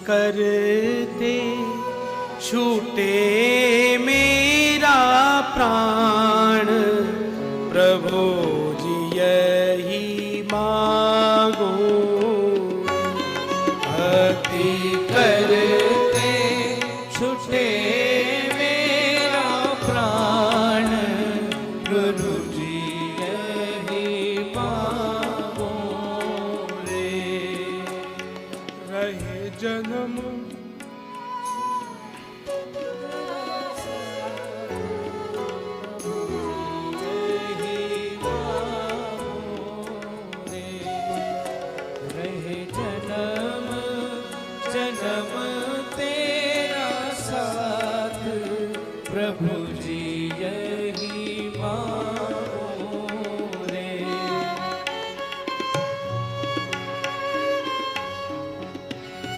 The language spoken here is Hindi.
करते छूटे मेरा प्राण, प्रभु जी यही मांगो। भक्ति करते छूटे मेरा प्राण, प्रभु जी यही मांगो रे। रहे जन्म